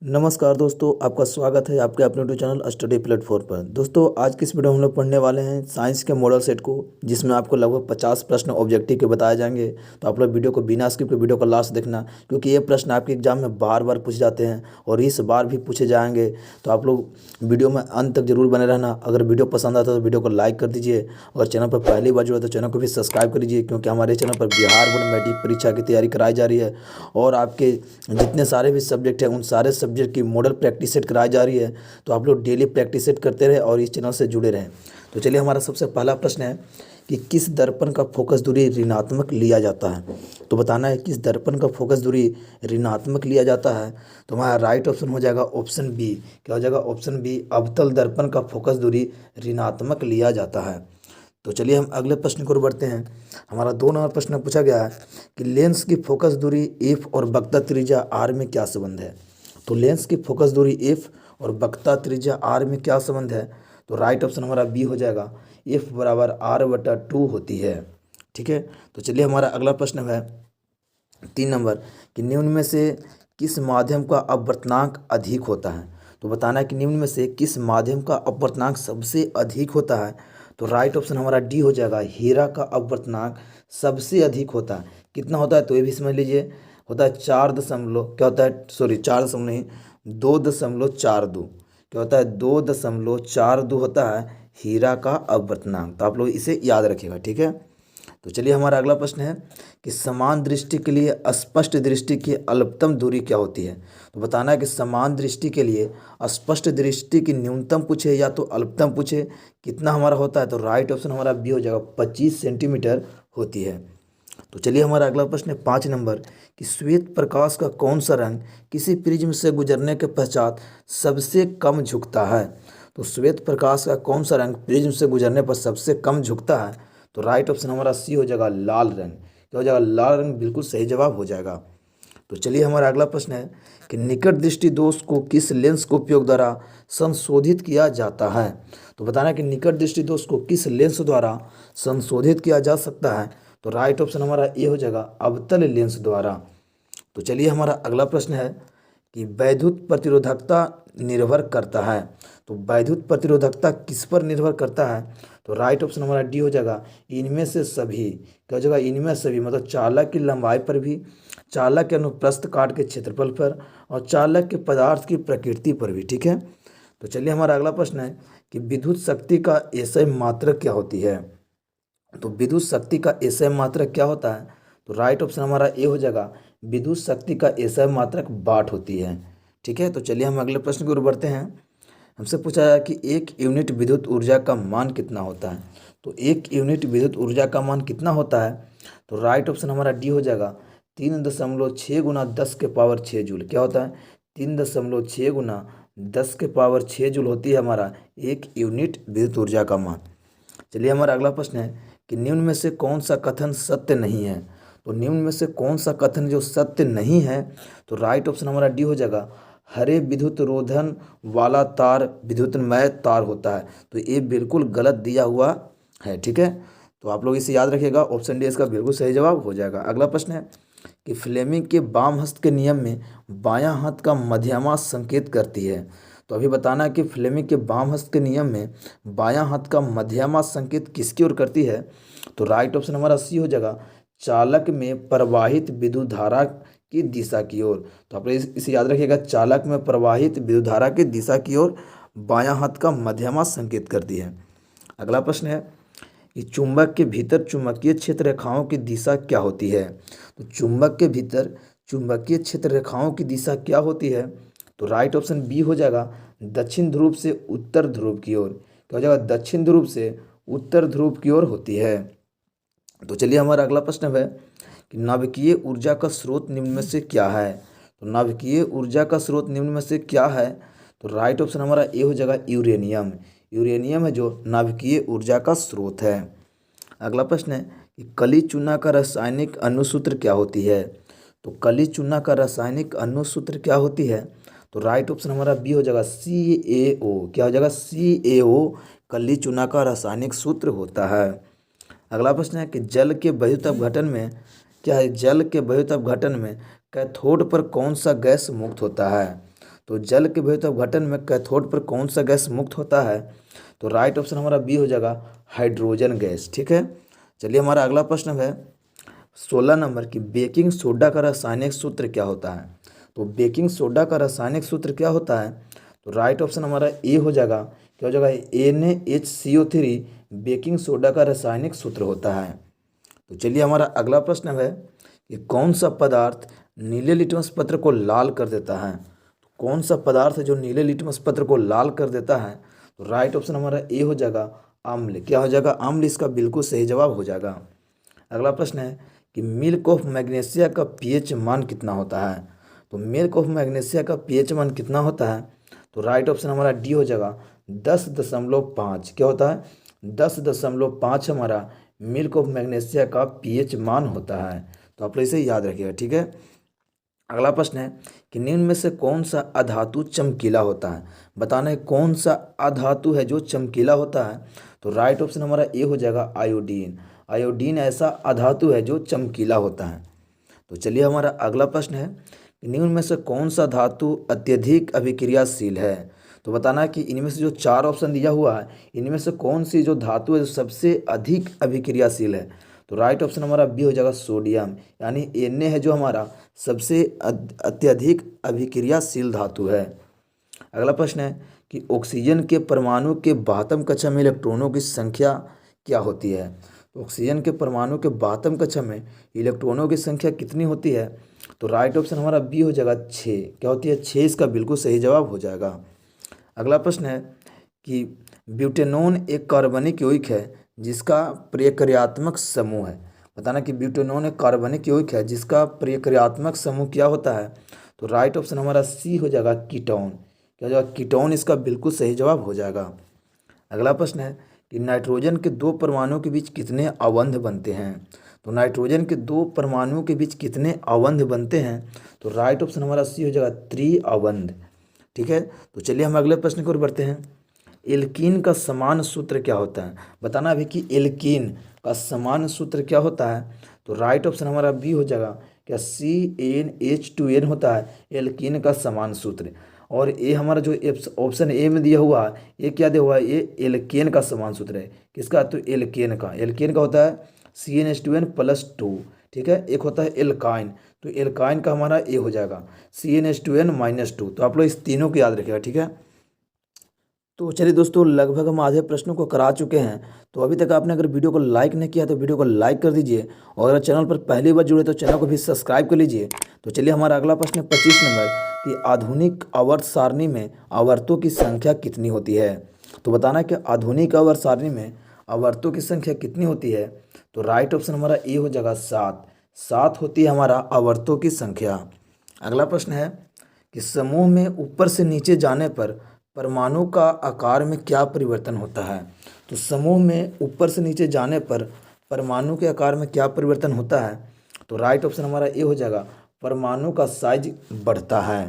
नमस्कार दोस्तों, आपका स्वागत है आपके अपने यूट्यूब चैनल स्टडी प्लेटफॉर्म पर। दोस्तों, आज की इस वीडियो में हम लोग पढ़ने वाले हैं साइंस के मॉडल सेट को, जिसमें आपको लगभग 50 प्रश्न ऑब्जेक्टिव के बताए जाएंगे। तो आप लोग वीडियो को बिना स्किप के वीडियो को लास्ट देखना, क्योंकि ये प्रश्न आपके एग्जाम में बार बार पूछे जाते हैं और इस बार भी पूछे जाएंगे। तो आप लोग वीडियो में अंत तक जरूर बने रहना। अगर वीडियो पसंद आता है तो वीडियो को लाइक कर दीजिए, और चैनल पर पहली बार जुड़ा तो चैनल को भी सब्सक्राइब कर लीजिए, क्योंकि हमारे चैनल पर बिहार बोर्ड मैट्रिक परीक्षा की तैयारी कराई जा रही है और आपके जितने सारे भी सब्जेक्ट हैं उन सारे सब्जेक्ट की मॉडल प्रैक्टिस सेट कराई जा रही है। तो आप लोग डेली प्रैक्टिस सेट करते रहे और इस चैनल से जुड़े रहें। तो चलिए, हमारा सबसे पहला प्रश्न है कि किस दर्पण का फोकस दूरी ऋणात्मक लिया जाता है। तो बताना है किस दर्पण का फोकस दूरी ऋणात्मक लिया जाता है। तो हमारा राइट ऑप्शन हो जाएगा ऑप्शन बी। क्या हो जाएगा? ऑप्शन बी, अवतल दर्पण का फोकस दूरी ऋणात्मक लिया जाता है। तो चलिए हम अगले प्रश्न की ओर बढ़ते हैं। हमारा 2 नंबर प्रश्न पूछा गया है कि लेंस की फोकस दूरी एफ और वक्रता त्रिज्या आर में क्या संबंध है। तो लेंस की फोकस दूरी एफ और वक्रता त्रिज्या आर में क्या संबंध है। तो राइट ऑप्शन हमारा बी हो जाएगा, एफ बराबर r/2 होती है। ठीक है। तो चलिए, हमारा अगला प्रश्न है 3 नंबर कि निम्न में से किस माध्यम का अपवर्तनांक अधिक होता है। तो बताना है कि निम्न में से किस माध्यम का अपवर्तनांक सबसे अधिक होता है। तो राइट ऑप्शन हमारा डी हो जाएगा, हीरा का अपवर्तनांक सबसे अधिक होता है। कितना होता है तो ये भी समझ लीजिए, होता है 4 क्या होता है, सॉरी 4 नहीं, 2.42। क्या होता है? 2.42 होता है हीरा का अपवर्तनांक। तो आप लोग इसे याद रखिएगा। ठीक है। तो चलिए, हमारा अगला प्रश्न है कि समान दृष्टि के लिए स्पष्ट दृष्टि की अल्पतम दूरी क्या होती है। तो बताना है कि समान दृष्टि के लिए स्पष्ट दृष्टि की न्यूनतम पूछे या तो अल्पतम पूछे, कितना हमारा होता है। तो राइट ऑप्शन हमारा बी हो जाएगा, 25 सेंटीमीटर होती है। तो चलिए, हमारा अगला प्रश्न है 5 नंबर कि श्वेत प्रकाश का कौन सा रंग किसी प्रिज्म से गुजरने के पश्चात सबसे कम झुकता है। तो श्वेत प्रकाश का कौन सा रंग प्रिज्म से गुजरने पर सबसे कम झुकता है। तो राइट ऑप्शन हमारा सी हो जाएगा, लाल रंग। क्या हो जाएगा? लाल रंग बिल्कुल सही जवाब हो जाएगा। तो चलिए, हमारा अगला प्रश्न है कि निकट दृष्टि दोष को किस लेंस के उपयोग द्वारा संशोधित किया जाता है। तो बताना है कि निकट दृष्टि दोष को किस लेंस द्वारा संशोधित किया जा सकता है। तो राइट ऑप्शन हमारा ए हो जाएगा, अवतल लेंस द्वारा। तो चलिए, हमारा अगला प्रश्न है कि वैद्युत प्रतिरोधकता निर्भर करता है। तो वैद्युत प्रतिरोधकता किस पर निर्भर करता है। तो राइट ऑप्शन हमारा डी हो जाएगा, इनमें से सभी। क्या हो जाएगा? इनमें सभी, मतलब चालक की लंबाई पर भी, चालक के अनुप्रस्थ काट के क्षेत्रफल पर, और चालक के पदार्थ की प्रकृति पर भी। ठीक है। तो चलिए, हमारा अगला प्रश्न है कि विद्युत शक्ति का एसआई मात्रक क्या होती है। तो विद्युत शक्ति का एसआई मात्रक क्या होता है। तो राइट ऑप्शन हमारा ए हो जाएगा, विद्युत शक्ति का एसआई मात्रक वाट होती है। ठीक है। तो चलिए, हम अगले प्रश्न की ओर बढ़ते हैं। हमसे पूछा है कि 1 यूनिट विद्युत ऊर्जा का मान कितना होता है। तो 1 यूनिट विद्युत ऊर्जा का मान कितना होता है। तो राइट ऑप्शन हमारा डी हो जाएगा, 3.6 गुना 10 के पावर 6 जूल। क्या होता है? 3.6 गुना 10 के पावर 6 जूल होती है हमारा 1 यूनिट विद्युत ऊर्जा का मान। चलिए, हमारा अगला प्रश्न है कि निम्न में से कौन सा कथन सत्य नहीं है। तो निम्न में से कौन सा कथन जो सत्य नहीं है। तो राइट ऑप्शन हमारा डी हो जाएगा, हरे विद्युत रोधन वाला तार विद्युतमय तार होता है। तो ये बिल्कुल गलत दिया हुआ है। ठीक है। तो आप लोग इसे याद रखिएगा, ऑप्शन डी इसका बिल्कुल सही जवाब हो जाएगा। अगला प्रश्न है कि फ्लेमिंग के वाम हस्त के नियम में बायां हाथ का मध्यमा संकेत करती है। तो अभी बताना है कि फ्लेमिंग के वाम हस्त के नियम में बायां हाथ का मध्यमा संकेत किसकी ओर करती है। तो राइट ऑप्शन हमारा सी हो जाएगा, चालक में प्रवाहित विद्युत धारा की दिशा की ओर। तो आप इसे याद रखिएगा, चालक में प्रवाहित विद्युत धारा की दिशा की ओर बायां हाथ का मध्यमा संकेत करती है। अगला प्रश्न है कि चुंबक के भीतर चुंबकीय क्षेत्र रेखाओं की दिशा क्या होती है। तो चुंबक के भीतर चुंबकीय क्षेत्र रेखाओं की दिशा क्या होती है। तो राइट ऑप्शन बी हो जाएगा, दक्षिण ध्रुव से उत्तर ध्रुव की ओर। क्या हो जाएगा? दक्षिण ध्रुव से उत्तर ध्रुव की ओर होती है। तो चलिए, हमारा अगला प्रश्न है कि नाभिकीय ऊर्जा का स्रोत निम्न में से क्या है। तो नाभिकीय ऊर्जा का स्रोत निम्न में से क्या है। तो राइट ऑप्शन हमारा ए हो जाएगा, यूरेनियम। यूरेनियम है जो नाभिकीय ऊर्जा का स्रोत है। अगला प्रश्न है कि कली चूना का रासायनिक अनुसूत्र क्या होती है। तो कली चूना का रासायनिक अनुसूत्र क्या होती है। तो राइट ऑप्शन हमारा बी हो जाएगा, CaO। क्या हो जाएगा? CaO कली चूना का रासायनिक सूत्र होता है। अगला प्रश्न है कि जल के वैद्युत अपघटन में क्या है, जल के वैद्युत अपघटन में कैथोड पर कौन सा गैस मुक्त होता है। तो जल के विद्युत अपघटन में कैथोड पर कौन सा गैस मुक्त होता है? तो राइट ऑप्शन हमारा बी हो जाएगा, हाइड्रोजन गैस। ठीक है, चलिए हमारा अगला प्रश्न है 16 नंबर की, बेकिंग सोडा का रासायनिक सूत्र क्या होता है? तो बेकिंग सोडा का रासायनिक सूत्र क्या होता है? तो राइट ऑप्शन हमारा ए हो जाएगा, क्या हो जाएगा, NaHCO3 बेकिंग सोडा का रासायनिक सूत्र होता है। तो चलिए हमारा अगला प्रश्न है कि कौन सा पदार्थ नीले लिटमस पत्र को लाल कर देता है? तो कौन सा पदार्थ है जो नीले लिटमस पत्र को लाल कर देता है? तो राइट ऑप्शन हमारा ए हो जाएगा, अम्ल। क्या हो जाएगा? अम्ल इसका बिल्कुल सही जवाब हो जाएगा। अगला प्रश्न है कि मिल्क ऑफ मैग्नीशिया का पीएच मान कितना होता है? तो मिल्क ऑफ मैग्नीशिया का पीएच मान कितना होता है? तो राइट ऑप्शन हमारा डी हो जाएगा, 10.5। क्या होता है? 10.5 हमारा मिल्क ऑफ मैग्नीशिया का पीएच मान होता है। तो आप लोग इसे याद रखिएगा। ठीक है, अगला प्रश्न है कि निम्न में से कौन सा अधातु चमकीला होता है? बताना है कौन सा अधातु है जो चमकीला होता है? तो राइट ऑप्शन हमारा ए हो जाएगा, आयोडीन। आयोडीन ऐसा अधातु है जो चमकीला होता है। तो चलिए हमारा अगला प्रश्न है कि निम्न में से कौन सा धातु अत्यधिक अभिक्रियाशील है? तो बताना है कि इनमें से जो 4 ऑप्शन दिया हुआ है, इनमें से कौन सी जो धातु है जो सबसे अधिक अभिक्रियाशील है? तो राइट ऑप्शन हमारा बी हो जाएगा, सोडियम। यानी Na है जो हमारा सबसे अत्यधिक अभिक्रियाशील धातु है। अगला प्रश्न है कि ऑक्सीजन के परमाणु के 72 कक्षा में इलेक्ट्रॉनों की संख्या क्या होती है? तो ऑक्सीजन के परमाणु के 72 कक्षा में इलेक्ट्रॉनों की संख्या कितनी होती है? तो राइट ऑप्शन हमारा बी हो जाएगा, 6। क्या होती है? 6 इसका बिल्कुल सही जवाब हो जाएगा। अगला प्रश्न है कि ब्यूटेनॉन एक कार्बनिक यौगिक है जिसका प्रक्रियात्मक समूह है। बताना कि ब्यूटेनॉन एक कार्बनिक यौगिक है जिसका प्रक्रियात्मक समूह क्या होता है? तो राइट ऑप्शन हमारा सी हो जाएगा, कीटोन। क्या हो जाएगा? कीटोन इसका बिल्कुल सही जवाब हो जाएगा। अगला प्रश्न है कि नाइट्रोजन के 2 परमाणुओं के बीच कितने अवंध बनते हैं? तो नाइट्रोजन के 2 परमाणुओं के बीच कितने अवंध बनते हैं? तो राइट ऑप्शन हमारा सी हो जाएगा, 3 अवंध। ठीक है, तो चलिए हम अगले प्रश्न की ओर बढ़ते हैं। एल्कीन का समान सूत्र क्या होता है? बताना अभी कि एल्कीन का समान सूत्र क्या होता है? तो राइट ऑप्शन हमारा बी हो जाएगा, क्या CnH2n होता है एल्कीन का समान सूत्र। और ये हमारा जो ऑप्शन ए में दिया हुआ है, ये क्या दिया हुआ है? ये एल्केन का समान सूत्र है। किसका? तो एल्केन का होता है CnH2n+2। ठीक है, एक होता है एल्काइन, तो एल्काइन का हमारा ए हो जाएगा CnH2n-2। तो आप लोग इस तीनों को याद रखिएगा। ठीक है, तो चलिए दोस्तों, लगभग हम आधे प्रश्नों को करा चुके हैं। तो अभी तक आपने अगर वीडियो को लाइक नहीं किया तो वीडियो को लाइक कर दीजिए, और अगर चैनल पर पहली बार जुड़े तो चैनल को भी सब्सक्राइब कर लीजिए। तो चलिए हमारा अगला प्रश्न है 25 नंबर कि आधुनिक आवर्त सारणी में आवर्तों की संख्या कितनी होती है? तो बताना कि आधुनिक आवर्त सारणी में आवर्तों की संख्या कितनी होती है? तो राइट ऑप्शन हमारा ए हो जाएगा, 7 होती है हमारा आवर्तों की संख्या। अगला प्रश्न है कि समूह में ऊपर से नीचे जाने पर परमाणु का आकार में क्या परिवर्तन होता है? तो समूह में ऊपर से नीचे जाने पर परमाणु के आकार में क्या परिवर्तन होता है? तो राइट ऑप्शन हमारा ए हो जाएगा, परमाणु का साइज बढ़ता है।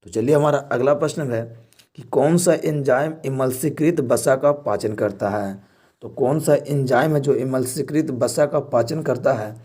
तो चलिए हमारा अगला प्रश्न है कि कौन सा एंजाइम इमल्सीकृत वसा का पाचन करता है? तो कौन सा एंजाइम है जो इमल्सीकृत वसा का पाचन करता है?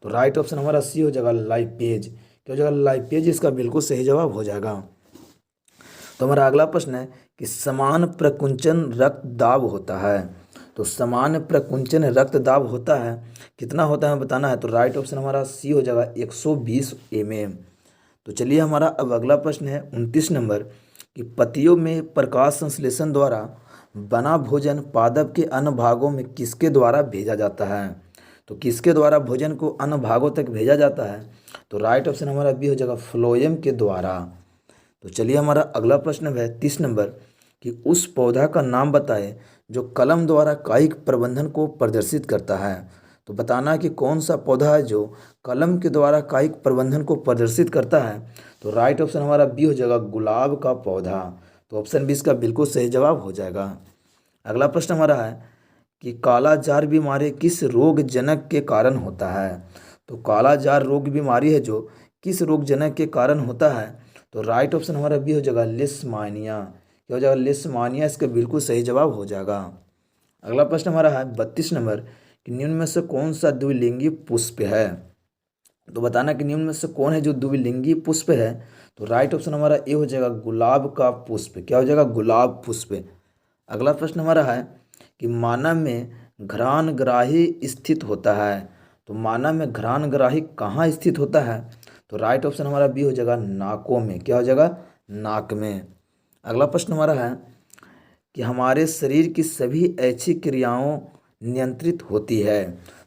तो राइट ऑप्शन हमारा सी हो जाएगा, लाइपेज। क्या हो जाएगा? लाइपेज इसका बिल्कुल सही जवाब हो जाएगा। तो हमारा अगला प्रश्न है कि समान प्रकुंचन रक्त दाब होता है। तो समान प्रकुंचन रक्त दाब होता है, कितना होता है बताना है। तो राइट ऑप्शन हमारा सी हो जाएगा, 120 mm। तो चलिए हमारा अब अगला प्रश्न है 29 नंबर कि पतियों में प्रकाश संश्लेषण द्वारा बना भोजन पादप के अन्य भागों में किसके द्वारा भेजा जाता है? तो किसके द्वारा भोजन को अन्य भागों तक भेजा जाता है? तो राइट ऑप्शन हमारा बी हो जाएगा, फ्लोएम के द्वारा। तो चलिए हमारा अगला प्रश्न है 30 नंबर कि उस पौधा का नाम बताएं जो कलम द्वारा कायिक प्रबंधन को प्रदर्शित करता है। तो बताना कि कौन सा पौधा है जो कलम के द्वारा कायिक प्रबंधन को प्रदर्शित करता है? तो राइट ऑप्शन हमारा बी हो जाएगा, गुलाब का पौधा। तो ऑप्शन बी इसका बिल्कुल सही जवाब हो जाएगा। अगला प्रश्न हमारा है कि काला जार बीमारी किस रोग जनक के कारण होता है? तो काला जार रोग बीमारी है जो किस रोग जनक के कारण होता है? तो राइट ऑप्शन हमारा बी हो जाएगा, लिस्मानिया। क्या हो जाएगा? लिस्मानिया इसका बिल्कुल सही जवाब हो जाएगा। अगला प्रश्न हमारा है 32 नंबर कि निम्न में से कौन सा द्विलिंगी पुष्प है? तो बताना कि निम्न में से कौन है जो द्विलिंगी पुष्प है। तो राइट ऑप्शन हमारा ए हो जाएगा गुलाब का पुष्प। क्या हो जाएगा? गुलाब पुष्प। अगला प्रश्न हमारा है कि मानव में घ्राणग्राही स्थित होता है। तो मानव में घ्राणग्राही कहाँ स्थित होता है? तो राइट ऑप्शन हमारा बी हो जाएगा नाकों में। क्या हो जाएगा? नाक में। अगला प्रश्न हमारा है कि हमारे शरीर की सभी ऐच्छिक क्रियाओं नियंत्रित होती है।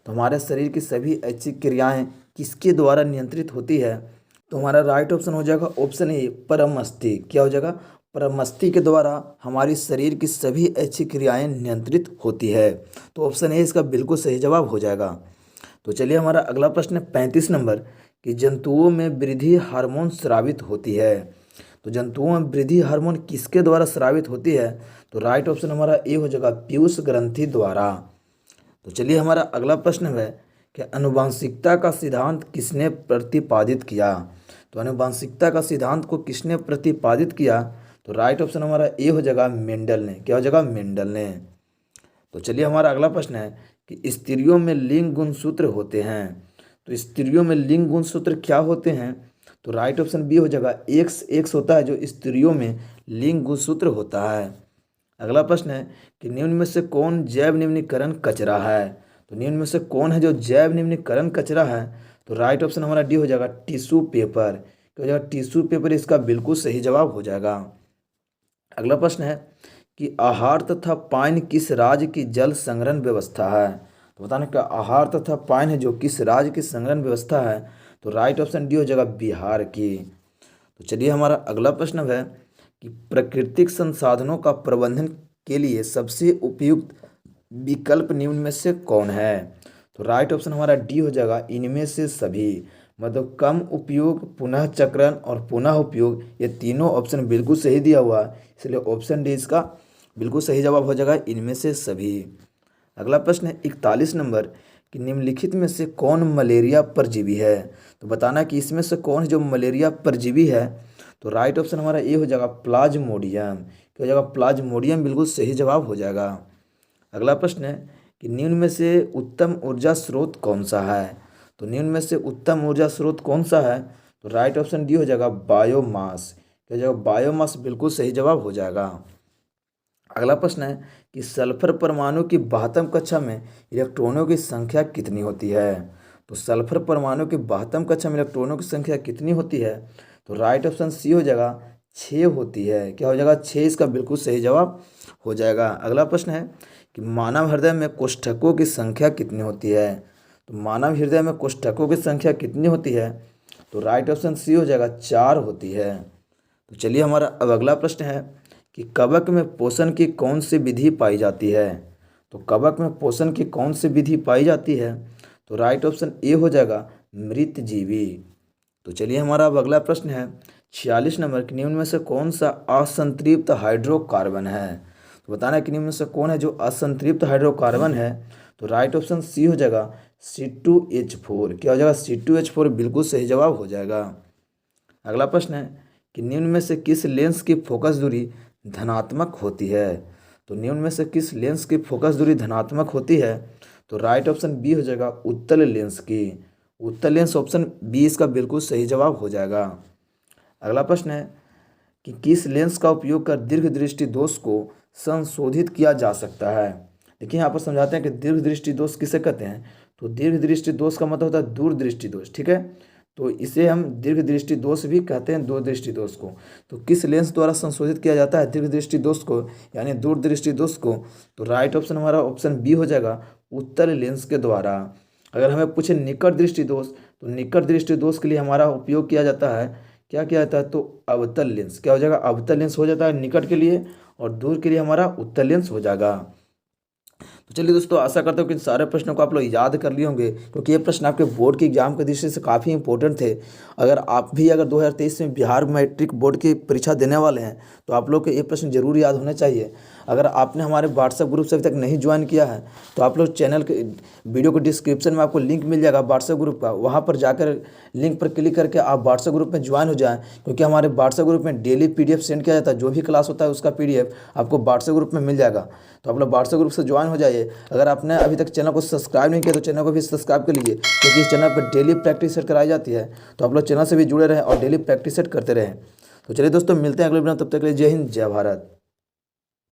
तो हमारे शरीर की सभी ऐच्छिक क्रियाएं किसके द्वारा नियंत्रित होती है? तो हमारा राइट ऑप्शन हो जाएगा ऑप्शन ए परमस्तिष्क। क्या हो जाएगा? परमस्तिष्क के द्वारा हमारी शरीर की सभी ऐच्छिक क्रियाएं नियंत्रित होती है। तो ऑप्शन ए इसका बिल्कुल सही जवाब हो जाएगा। तो चलिए हमारा अगला प्रश्न है 35 नंबर कि जंतुओं में वृद्धि हार्मोन स्रावित होती है। तो जंतुओं में वृद्धि हार्मोन किसके द्वारा स्रावित होती है? तो राइट ऑप्शन हमारा ए हो जाएगा पीयूष ग्रंथि द्वारा। तो चलिए हमारा अगला प्रश्न है कि आनुवंशिकता का सिद्धांत किसने प्रतिपादित किया? तो आनुवंशिकता का सिद्धांत को किसने प्रतिपादित किया? तो राइट ऑप्शन हमारा ए हो जाएगा मेंडल ने। क्या हो जाएगा? मेंडल ने। तो चलिए हमारा अगला प्रश्न है कि स्त्रियों में लिंग गुणसूत्र होते हैं। तो स्त्रियों में लिंग गुणसूत्र क्या होते हैं? तो राइट ऑप्शन बी हो जाएगा एक्स एक्स होता है जो स्त्रियों में लिंग गुणसूत्र होता है। अगला प्रश्न है कि निम्न में से कौन जैव निम्नीकरण कचरा है? तो निम्न में से कौन है जो जैव निम्नीकरण कचरा है? तो राइट ऑप्शन हमारा डी हो जाएगा टिश्यू पेपर। क्या हो जाएगा? टिश्यू पेपर इसका बिल्कुल सही जवाब हो जाएगा। अगला प्रश्न है कि आहार तथा पानी किस राज्य की जल संग्रहण व्यवस्था है? तो बताना क्या आहार तथा पानी है जो किस राज्य की संग्रहण व्यवस्था है? तो राइट ऑप्शन डी हो जाएगा बिहार की। तो चलिए हमारा अगला प्रश्न है कि प्राकृतिक संसाधनों का प्रबंधन के लिए सबसे उपयुक्त विकल्प निम्न में से कौन है? तो राइट ऑप्शन हमारा डी हो जाएगा इनमें से सभी। मतलब कम उपयोग, पुनः चक्रण और पुनः उपयोग, ये तीनों ऑप्शन बिल्कुल सही दिया हुआ है, इसलिए ऑप्शन डी इसका बिल्कुल सही जवाब हो जाएगा इनमें से सभी। अगला प्रश्न है 41 नंबर कि निम्नलिखित में से कौन मलेरिया परजीवी है? तो बताना कि इसमें से कौन है जो मलेरिया परजीवी है? तो राइट ऑप्शन हमारा ये हो जाएगा प्लाज्मोडियम। क्या हो जाएगा? प्लाज्मोडियम बिल्कुल सही जवाब हो जाएगा। अगला प्रश्न है कि निम्न में से उत्तम ऊर्जा स्रोत कौन सा है? तो निम्न में से उत्तम ऊर्जा स्रोत कौन सा है? तो राइट ऑप्शन डी हो जाएगा बायोमास। क्या हो जाएगा? बायोमास बिल्कुल सही जवाब हो जाएगा। अगला प्रश्न है कि सल्फर परमाणु की 72 कक्षा में इलेक्ट्रॉनों की संख्या कितनी होती है? तो सल्फर परमाणु की 72 कक्षा में इलेक्ट्रॉनों की संख्या कितनी होती है? तो राइट ऑप्शन सी हो जाएगा 6 होती है। क्या हो जाएगा? 6 इसका बिल्कुल सही जवाब हो जाएगा। अगला प्रश्न है कि मानव हृदय में कोष्ठकों की संख्या कितनी होती है? तो मानव हृदय में कोष्ठकों की संख्या कितनी होती है? तो राइट ऑप्शन सी हो जाएगा 4 होती है। तो चलिए हमारा अब अगला प्रश्न है कि कवक में पोषण की कौन सी विधि पाई जाती है? तो कवक में पोषण की कौन सी विधि पाई जाती है? तो राइट ऑप्शन ए हो जाएगा मृतजीवी। तो चलिए हमारा अब अगला प्रश्न है 46 नंबर कि निम्न में से कौन सा असंतृप्त हाइड्रोकार्बन है? तो बताना है कि निम्न में से कौन है जो असंतृप्त हाइड्रोकार्बन है? तो राइट ऑप्शन सी हो जाएगा C2H4। क्या हो जाएगा? C2H4 बिल्कुल सही जवाब हो जाएगा। अगला प्रश्न है कि निम्न में से किस लेंस की फोकस दूरी धनात्मक होती है? तो निम्न में से किस लेंस की फोकस दूरी धनात्मक होती है? तो राइट ऑप्शन बी हो जाएगा उत्तल लेंस की। उत्तल लेंस ऑप्शन बी इसका बिल्कुल सही जवाब हो जाएगा। अगला प्रश्न है कि किस लेंस का उपयोग कर दीर्घ दृष्टि दोष को संशोधित किया जा सकता है? देखिए यहाँ पर समझाते हैं कि दीर्घ दृष्टि दोष किसे कहते हैं। तो दीर्घ दृष्टि दोष का मतलब होता है दूरदृष्टि दोष। ठीक है, तो इसे हम दीर्घ दृष्टि दोष भी कहते हैं, दूरदृष्टि दोष को। तो किस लेंस द्वारा संशोधित किया जाता है दीर्घ दृष्टि दोष को यानी दूरदृष्टि दोष को? तो राइट ऑप्शन हमारा ऑप्शन बी हो जाएगा उत्तल लेंस के द्वारा। अगर हमें पूछे निकट दृष्टि दोष, तो निकट दृष्टि दोष के लिए हमारा उपयोग किया जाता है, क्या किया जाता है? तो अवतल लेंस। क्या हो जाएगा? अवतल लेंस हो जाता है निकट के लिए, और दूर के लिए हमारा उत्तल लेंस हो जाएगा। तो चलिए दोस्तों, आशा करता हूँ कि इन सारे प्रश्नों को आप लोग याद कर लिए होंगे, क्योंकि ये प्रश्न आपके बोर्ड के एग्जाम के दृष्टि से काफ़ी इंपॉर्टेंट थे। अगर आप भी 2023 में बिहार मैट्रिक बोर्ड की परीक्षा देने वाले हैं तो आप लोग को ये प्रश्न जरूर याद होने चाहिए। अगर आपने हमारे व्हाट्सएप ग्रुप से अभी तक नहीं ज्वाइन किया है तो आप लोग चैनल के वीडियो को डिस्क्रिप्शन में आपको लिंक मिल जाएगा व्हाट्सएप ग्रुप का, वहाँ पर जाकर लिंक पर क्लिक करके आप व्हाट्सएप ग्रुप में ज्वाइन हो जाएं, क्योंकि हमारे व्हाट्सएप ग्रुप में डेली PDF सेंड किया जाता है। जो भी क्लास होता है उसका PDF आपको व्हाट्सएप ग्रुप में मिल जाएगा। तो आप लोग व्हाट्सएप ग्रुप से ज्वाइन हो जाइए। चाहिए। अगर आपने अभी तक चैनल को सब्सक्राइब नहीं किया तो चैनल को भी सब्सक्राइब कर लीजिए, क्योंकि इस चैनल पर डेली प्रैक्टिस सेट कराई जाती है। तो आप लोग चैनल से भी जुड़े रहें और डेली प्रैक्टिस सेट करते रहें। तो चलिए दोस्तों, मिलते हैं अगले वीडियो में। तब तक के लिए जय हिंद, जय भारत।